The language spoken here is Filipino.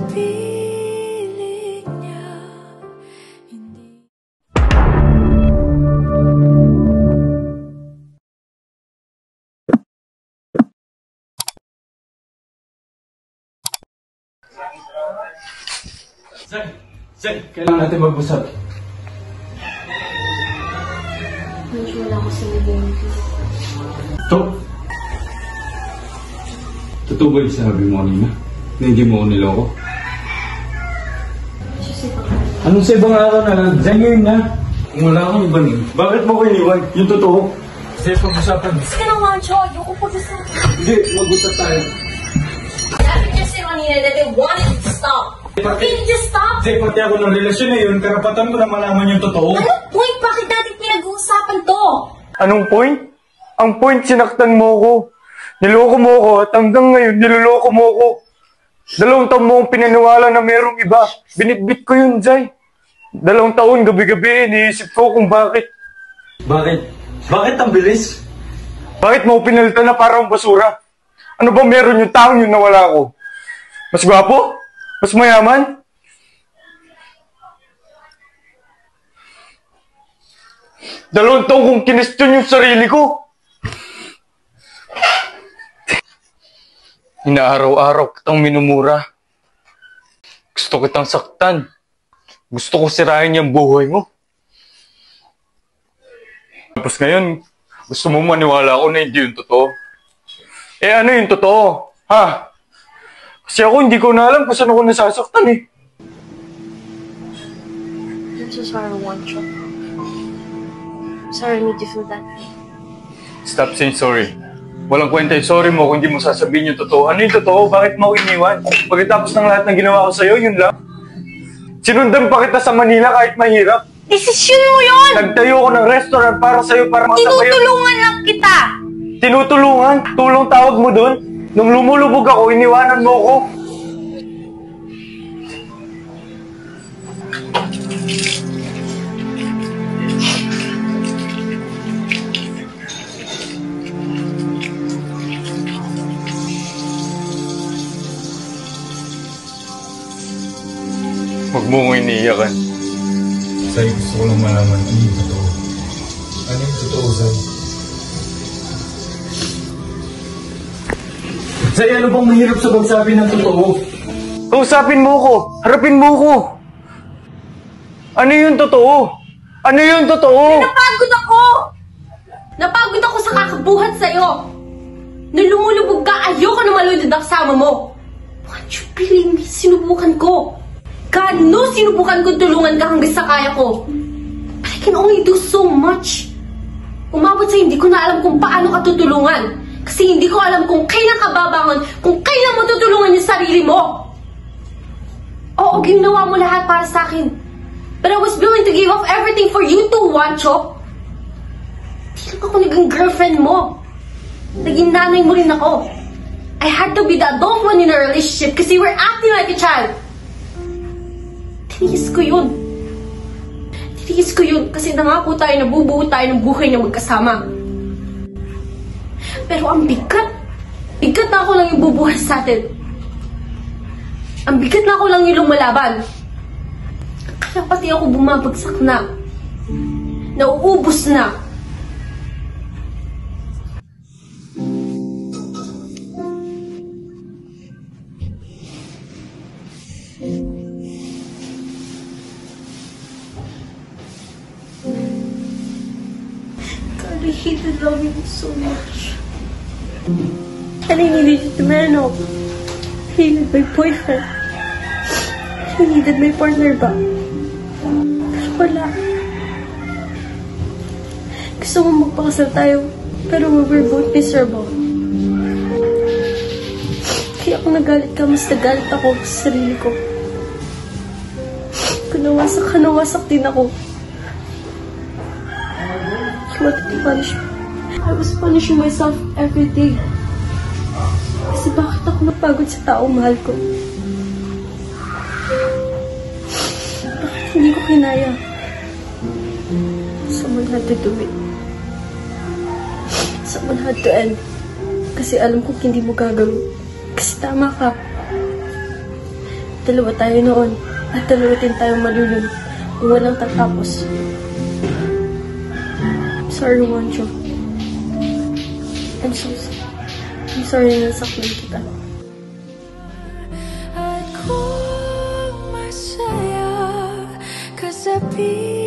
piling niya. Hindi. Zach, kailangan natin mag-usap. Medyo wala ko sa ibento. Totoo ba yung sinabi mo kanina? Na hindi mo ako niloko? Anong sa ibang araw na lang? Diyan ngayon na. Kung wala akong iba niyo, bakit mo ko iniwan? Yung totoo. Kasi pag-usapan. Sige na nga, Cho. Ayoko pag-usapan. Hindi, mag-usap tayo. Sabi niya si Ronina that they wanted to stop. Can you just stop? Kasi pati ako ng relasyon na yun, karapatan ko na malaman yung totoo. Anong point? Bakit natin pinag-uusapan to? Anong point? Ang point, sinaktan mo ko. Niloko mo ko at hanggang ngayon niloloko mo ko. 2 taon mo akong pinaniwala na mayroong iba. Binitbit ko yun, Jai. 2 taon, gabi-gabi, iniisip ko kung bakit. Bakit? Bakit ang bilis? Bakit mo pinalitan na parang basura? Ano ba meron yung taong yun na wala ko? Mas gwapo? Mas mayaman? Dalawang taong kong kinestyon yung sarili ko. Inaaraw-araw kitang minumura. Gusto kitang saktan. Gusto ko sirain yung buhay mo. Tapos ngayon, gusto mo maniwala ako na hindi yung totoo. Eh ano yung totoo? Ha? Kasi ako hindi ko na alam kung saan ako nasasaktan eh. I'm so sorry, Wancho. Sorry I made you feel that way. Stop saying sorry. Walang kwenta yung sorry mo kung hindi mo sasabihin yung totoo. Ano yung totoo? Bakit mo ako iniwan? Pagkatapos ng lahat ng ginawa ko sa'yo, yun lang. Sinundan pa kita sa Manila kahit mahirap. Desisyon mo yun! Nagtayo ko ng restaurant para sa'yo para matabayan. Tinutulungan lang kita! Tinutulungan? Tulong tawag mo dun? Nung lumulubog ako, iniwanan mo ko. Huwag mo kong iniiyakan. Say, gusto ko lang malaman ano yung totoo. Ano yung totoo, Say? Say, ano bang mahirap sa pagsabi ng totoo? Kausapin mo ko! Harapin mo ko! Ano yung totoo? Ano yung totoo? Napagod ako! Napagod ako sa kakabuhat sa'yo! Nung lumulubog ka, ayoko na malunod ang kasama mo! What you believe me? Sinubukan ko! God knows sinubukan ko tulungan ka hanggang sa kaya ko! But I can only do so much! Umabot sa hindi ko na alam kung paano ka tutulungan! Kasi hindi ko alam kung kailan ka babangon, kung kailan mo tutulungan yung sarili mo! Oo, ginawa mo lahat para sa akin. But I was willing to give up everything for you too, Wancho! Hindi lang ako naging girlfriend mo. Naging nanay mo rin ako. I had to be the adult one in a relationship kasi you were acting like a child. Tiniis ko yun. Tiniis ko yun kasi nangako tayo na bubuo tayo ng buhay na magkasama. Pero ang bigat. Bigat na ako lang yung bubuhay sa atin. Ang bigat na ako lang yung lumalaban. Kaya pati ako bumabagsak na. Nauubos na. God, I hated loving you so much. And I needed you to man up. I needed my boyfriend. I needed my partner ba? Pero wala. Gusto mo magpakasal tayo, pero we were both miserable. Kaya kung nagalit ka, mas nagalit ako sa sarili ko. Kung nawasak ka, nawasak din ako. You wanted to punish me. I was punishing myself every day. Kasi bakit ako napagod sa taong mahal ko? Bakit hindi ko kinaya? Someone had to do it. Someone had to end. Kasi alam kong hindi mo gagawin. Kasi tama ka. Dalawa tayo noon. At dalawa din tayong malulun. Kung walang tatapos. Sorry, Wancho. I'm so sorry. I'm sorry na nasaktan kita. At kung masaya ka sa piling